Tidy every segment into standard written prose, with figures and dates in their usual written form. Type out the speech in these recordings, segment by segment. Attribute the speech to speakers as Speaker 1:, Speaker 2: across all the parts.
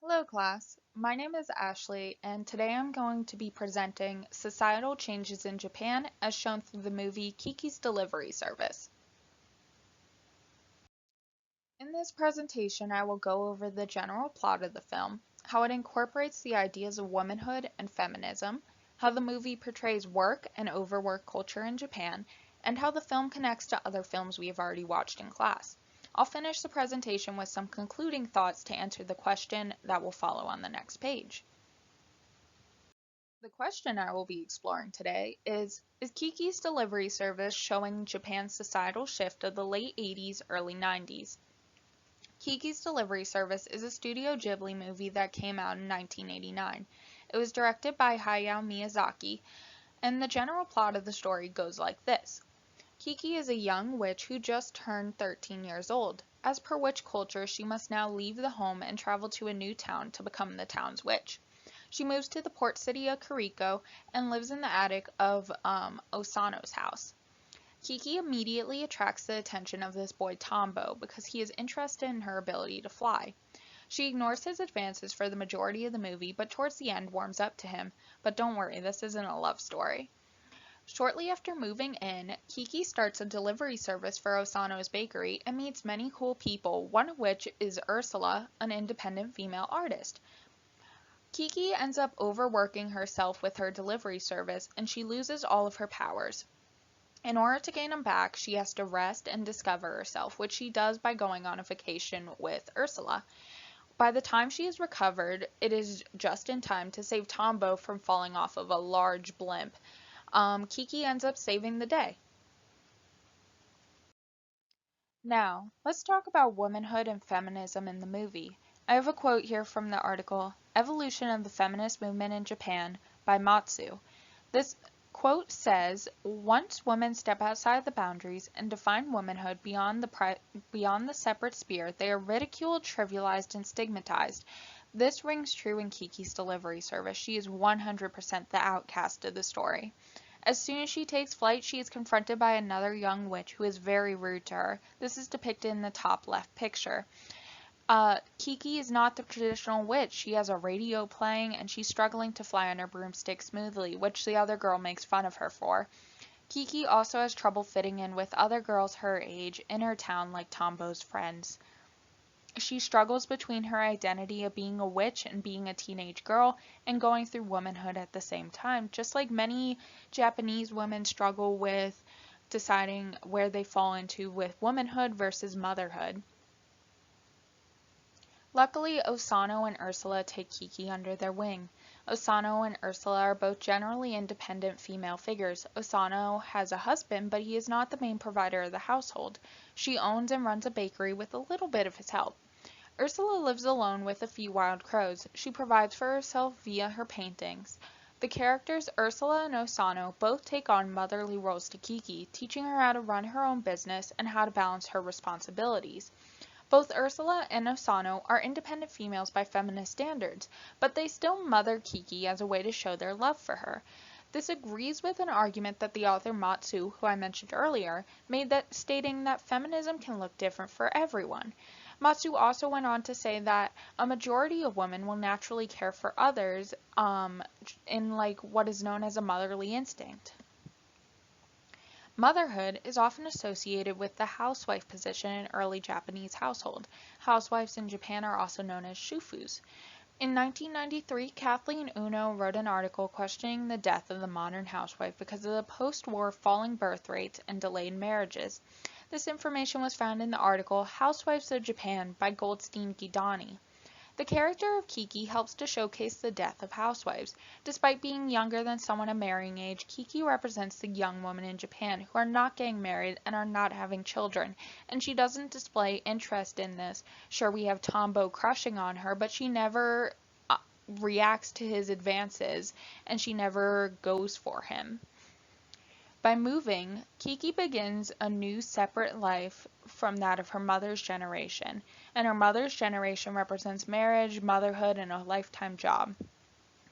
Speaker 1: Hello class, my name is Ashley and today I'm going to be presenting Societal Changes in Japan as shown through the movie Kiki's Delivery Service. In this presentation I will go over the general plot of the film, how it incorporates the ideas of womanhood and feminism, how the movie portrays work and overwork culture in Japan, and how the film connects to other films we have already watched in class. I'll finish the presentation with some concluding thoughts to answer the question that will follow on the next page. The question I will be exploring today is Kiki's Delivery Service showing Japan's societal shift of the late 80s, early 90s? Kiki's Delivery Service is a Studio Ghibli movie that came out in 1989. It was directed by Hayao Miyazaki, and the general plot of the story goes like this. Kiki is a young witch who just turned 13 years old. As per witch culture, she must now leave the home and travel to a new town to become the town's witch. She moves to the port city of Kuriko and lives in the attic of Osano's house. Kiki immediately attracts the attention of this boy Tombo because he is interested in her ability to fly. She ignores his advances for the majority of the movie, but towards the end warms up to him. But don't worry, this isn't a love story. Shortly after moving in, Kiki starts a delivery service for Osano's bakery and meets many cool people, one of which is Ursula, an independent female artist. Kiki ends up overworking herself with her delivery service and she loses all of her powers. In order to gain them back, she has to rest and discover herself, which she does by going on a vacation with Ursula. By the time she is recovered, it is just in time to save Tombo from falling off of a large blimp. Kiki ends up saving the day. Now, let's talk about womanhood and feminism in the movie. I have a quote here from the article, Evolution of the Feminist Movement in Japan by Matsu. This quote says, once women step outside the boundaries and define womanhood beyond the separate sphere, they are ridiculed, trivialized, and stigmatized. This rings true in Kiki's Delivery Service. She is 100% the outcast of the story. As soon as she takes flight, she is confronted by another young witch who is very rude to her. This is depicted in the top left picture. Kiki is not the traditional witch. She has a radio playing and she's struggling to fly on her broomstick smoothly, which the other girl makes fun of her for. Kiki also has trouble fitting in with other girls her age in her town like Tombo's friends. She struggles between her identity of being a witch and being a teenage girl and going through womanhood at the same time, just like many Japanese women struggle with deciding where they fall into with womanhood versus motherhood. Luckily, Osano and Ursula take Kiki under their wing. Osano and Ursula are both generally independent female figures. Osano has a husband, but he is not the main provider of the household. She owns and runs a bakery with a little bit of his help. Ursula lives alone with a few wild crows. She provides for herself via her paintings. The characters Ursula and Osano both take on motherly roles to Kiki, teaching her how to run her own business and how to balance her responsibilities. Both Ursula and Osano are independent females by feminist standards, but they still mother Kiki as a way to show their love for her. This agrees with an argument that the author Matsu, who I mentioned earlier, made that stating that feminism can look different for everyone. Matsu also went on to say that a majority of women will naturally care for others in like what is known as a motherly instinct. Motherhood is often associated with the housewife position in early Japanese household. Housewives in Japan are also known as shufus. In 1993, Kathleen Uno wrote an article questioning the death of the modern housewife because of the post-war falling birth rates and delayed marriages. This information was found in the article Housewives of Japan by Goldstein Gidani. The character of Kiki helps to showcase the death of housewives. Despite being younger than someone of marrying age, Kiki represents the young women in Japan who are not getting married and are not having children, and she doesn't display interest in this. Sure, we have Tombo crushing on her, but she never reacts to his advances, and she never goes for him. By moving, Kiki begins a new separate life from that of her mother's generation, and her mother's generation represents marriage, motherhood, and a lifetime job.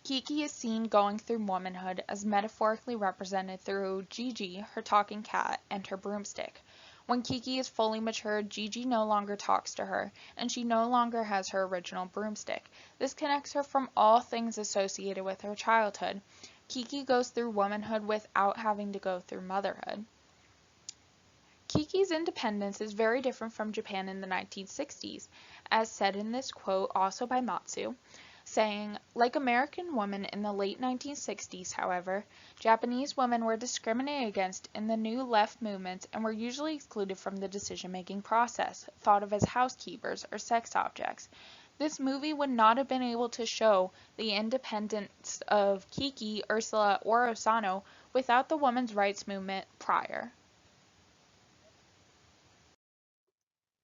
Speaker 1: Kiki is seen going through womanhood as metaphorically represented through Gigi, her talking cat, and her broomstick. When Kiki is fully matured, Gigi no longer talks to her, and she no longer has her original broomstick. This connects her from all things associated with her childhood. Kiki goes through womanhood without having to go through motherhood. Kiki's independence is very different from Japan in the 1960s, as said in this quote also by Matsu, saying, like American women in the late 1960s, however, Japanese women were discriminated against in the New Left movement and were usually excluded from the decision-making process, thought of as housekeepers or sex objects. This movie would not have been able to show the independence of Kiki, Ursula, or Osano without the women's rights movement prior.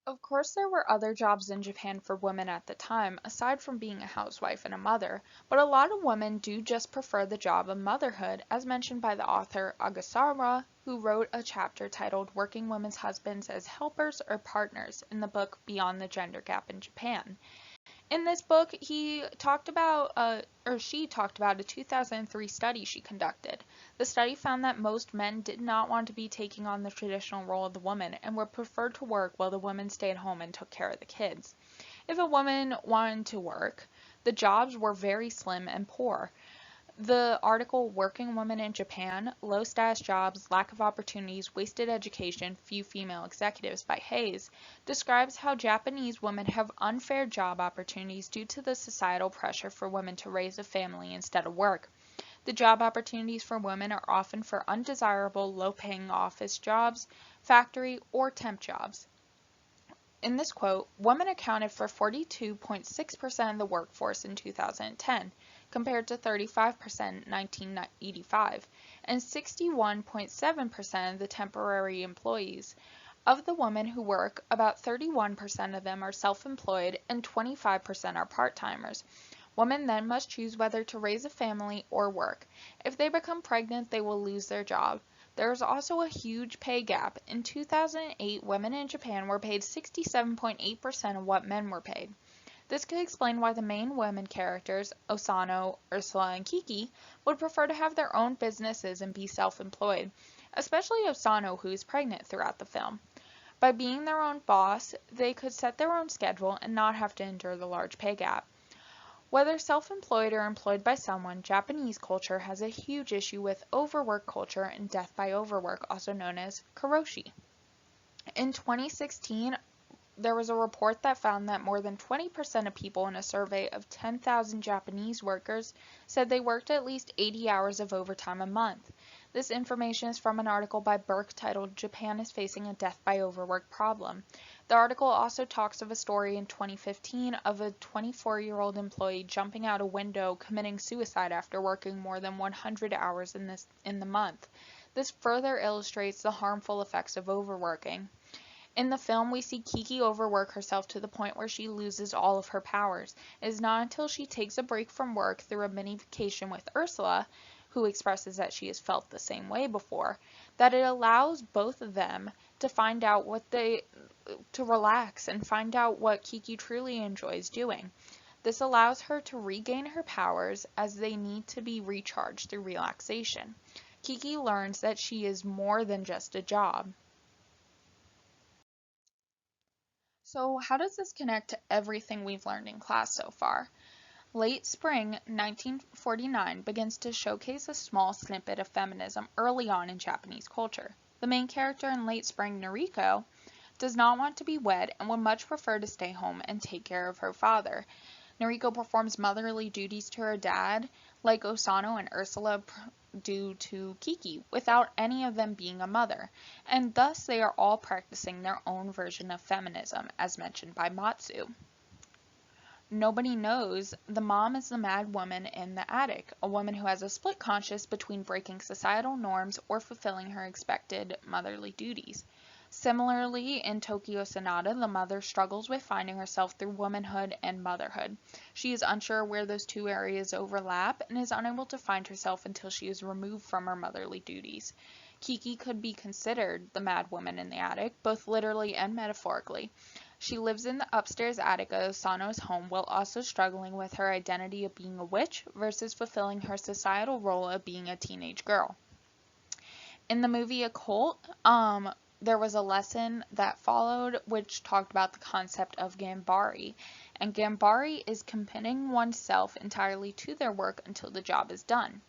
Speaker 1: Of course, there were other jobs in Japan for women at the time, aside from being a housewife and a mother, but a lot of women do just prefer the job of motherhood, as mentioned by the author Agasawa, who wrote a chapter titled Working Women's Husbands as Helpers or Partners in the book Beyond the Gender Gap in Japan. In this book, he talked about, or she talked about a 2003 study she conducted. The study found that most men did not want to be taking on the traditional role of the woman and would prefer to work while the women stayed home and took care of the kids. If a woman wanted to work, the jobs were very slim and poor. The article Working Women in Japan, Low Status Jobs, Lack of Opportunities, Wasted Education, Few Female Executives by Hayes describes how Japanese women have unfair job opportunities due to the societal pressure for women to raise a family instead of work. The job opportunities for women are often for undesirable, low-paying office jobs, factory, or temp jobs. In this quote, women accounted for 42.6% of the workforce in 2010, compared to 35% in 1985, and 61.7% of the temporary employees. Of the women who work, about 31% of them are self-employed and 25% are part-timers. Women then must choose whether to raise a family or work. If they become pregnant, they will lose their job. There is also a huge pay gap. In 2008, women in Japan were paid 67.8% of what men were paid. This could explain why the main women characters, Osano, Ursula, and Kiki, would prefer to have their own businesses and be self-employed, especially Osano, who is pregnant throughout the film. By being their own boss, they could set their own schedule and not have to endure the large pay gap. Whether self-employed or employed by someone, Japanese culture has a huge issue with overwork culture and death by overwork, also known as karoshi. In 2016, there was a report that found that more than 20% of people in a survey of 10,000 Japanese workers said they worked at least 80 hours of overtime a month. This information is from an article by Burke titled Japan is Facing a Death by Overwork Problem. The article also talks of a story in 2015 of a 24-year-old employee jumping out a window committing suicide after working more than 100 hours in the month. This further illustrates the harmful effects of overworking. In the film, we see Kiki overwork herself to the point where she loses all of her powers. It is not until she takes a break from work through a mini vacation with Ursula, who expresses that she has felt the same way before, that it allows both of them to to relax and find out what Kiki truly enjoys doing. This allows her to regain her powers as they need to be recharged through relaxation. Kiki learns that she is more than just a job. So how does this connect to everything we've learned in class so far? Late Spring 1949 begins to showcase a small snippet of feminism early on in Japanese culture. The main character in Late Spring, Noriko, does not want to be wed and would much prefer to stay home and take care of her father. Noriko performs motherly duties to her dad, like Osano and Ursula do to Kiki, without any of them being a mother, and thus they are all practicing their own version of feminism, as mentioned by Matsu. Nobody knows the mom is the mad woman in the attic, a woman who has a split conscience between breaking societal norms or fulfilling her expected motherly duties. Similarly, in Tokyo Sonata, the mother struggles with finding herself through womanhood and motherhood. She is unsure where those two areas overlap and is unable to find herself until she is removed from her motherly duties. Kiki could be considered the mad woman in the attic, both literally and metaphorically. She lives in the upstairs attic of Osano's home while also struggling with her identity of being a witch versus fulfilling her societal role of being a teenage girl. In the movie Occult, there was a lesson that followed which talked about the concept of gambari. And gambari is committing oneself entirely to their work until the job is done.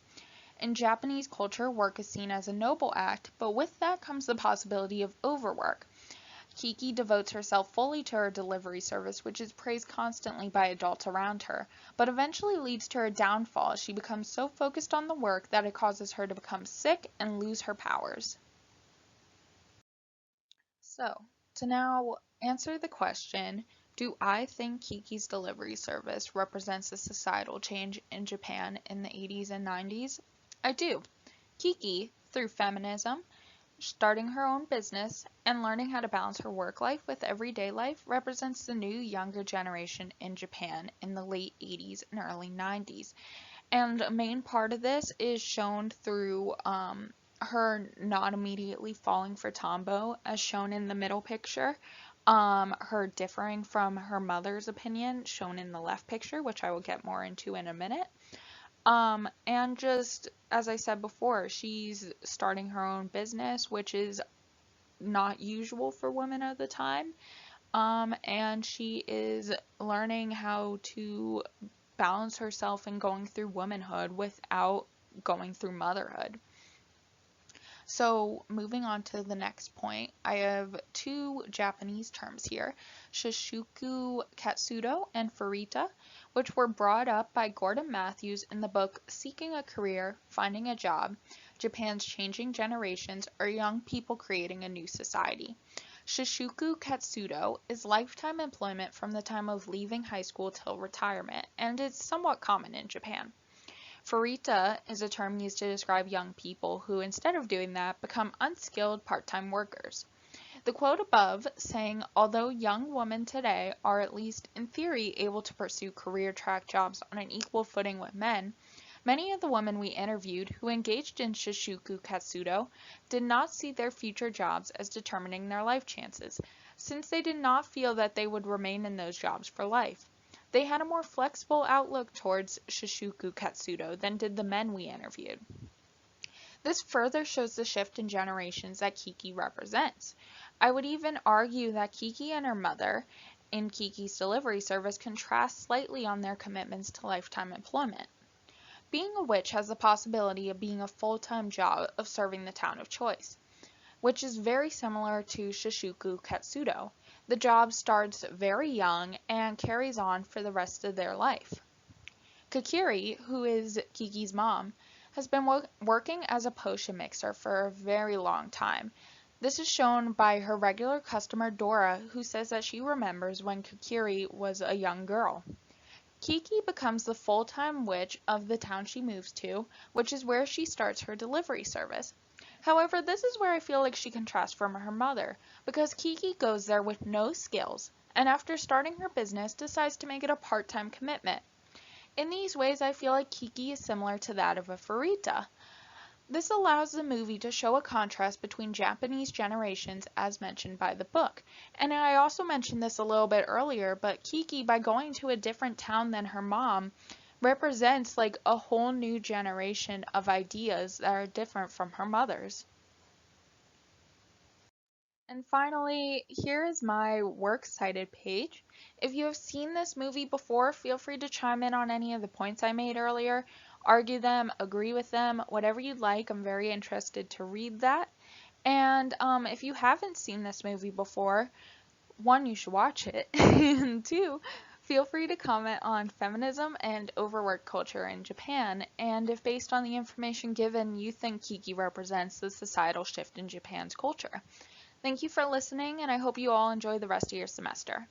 Speaker 1: In Japanese culture, work is seen as a noble act, but with that comes the possibility of overwork. Kiki devotes herself fully to her delivery service, which is praised constantly by adults around her, but eventually leads to her downfall as she becomes so focused on the work that it causes her to become sick and lose her powers. So, to now answer the question, do I think Kiki's delivery service represents a societal change in Japan in the 80s and 90s? I do. Kiki, through feminism, starting her own business, and learning how to balance her work life with everyday life, represents the new younger generation in Japan in the late 80s and early 90s. And a main part of this is shown through her not immediately falling for Tombo, as shown in the middle picture, her differing from her mother's opinion, shown in the left picture, which I will get more into in a minute. And just as I said before, she's starting her own business, which is not usual for women at the time. And she is learning how to balance herself in going through womanhood without going through motherhood. So moving on to the next point, I have two Japanese terms here, Shishuku Katsudo and Furita, which were brought up by Gordon Matthews in the book Seeking a Career, Finding a Job, Japan's Changing Generations, or Young People Creating a New Society. Shishuku Katsudo is lifetime employment from the time of leaving high school till retirement, and is somewhat common in Japan. Furita is a term used to describe young people who, instead of doing that, become unskilled part-time workers. The quote above, saying, although young women today are at least in theory able to pursue career track jobs on an equal footing with men, many of the women we interviewed who engaged in Shishuku Katsudo did not see their future jobs as determining their life chances, since they did not feel that they would remain in those jobs for life. They had a more flexible outlook towards Shishuku Katsudo than did the men we interviewed. This further shows the shift in generations that Kiki represents. I would even argue that Kiki and her mother in Kiki's delivery service contrast slightly on their commitments to lifetime employment. Being a witch has the possibility of being a full-time job of serving the town of choice, which is very similar to Shishuku Katsudo. The job starts very young and carries on for the rest of their life. Kakiri, who is Kiki's mom, has been working as a potion mixer for a very long time. This is shown by her regular customer Dora, who says that she remembers when Kakiri was a young girl. Kiki becomes the full-time witch of the town she moves to, which is where she starts her delivery service. However, this is where I feel like she contrasts from her mother, because Kiki goes there with no skills, and after starting her business decides to make it a part-time commitment. In these ways, I feel like Kiki is similar to that of a Furita. This allows the movie to show a contrast between Japanese generations as mentioned by the book. And I also mentioned this a little bit earlier, but Kiki, by going to a different town than her mom, represents like a whole new generation of ideas that are different from her mother's. And finally, here is my works cited page. If you have seen this movie before, feel free to chime in on any of the points I made earlier, argue them, agree with them, whatever you'd like. I'm very interested to read that. And if you haven't seen this movie before, one, you should watch it, and two, feel free to comment on feminism and overwork culture in Japan, and if based on the information given, you think Kiki represents the societal shift in Japan's culture. Thank you for listening, and I hope you all enjoy the rest of your semester.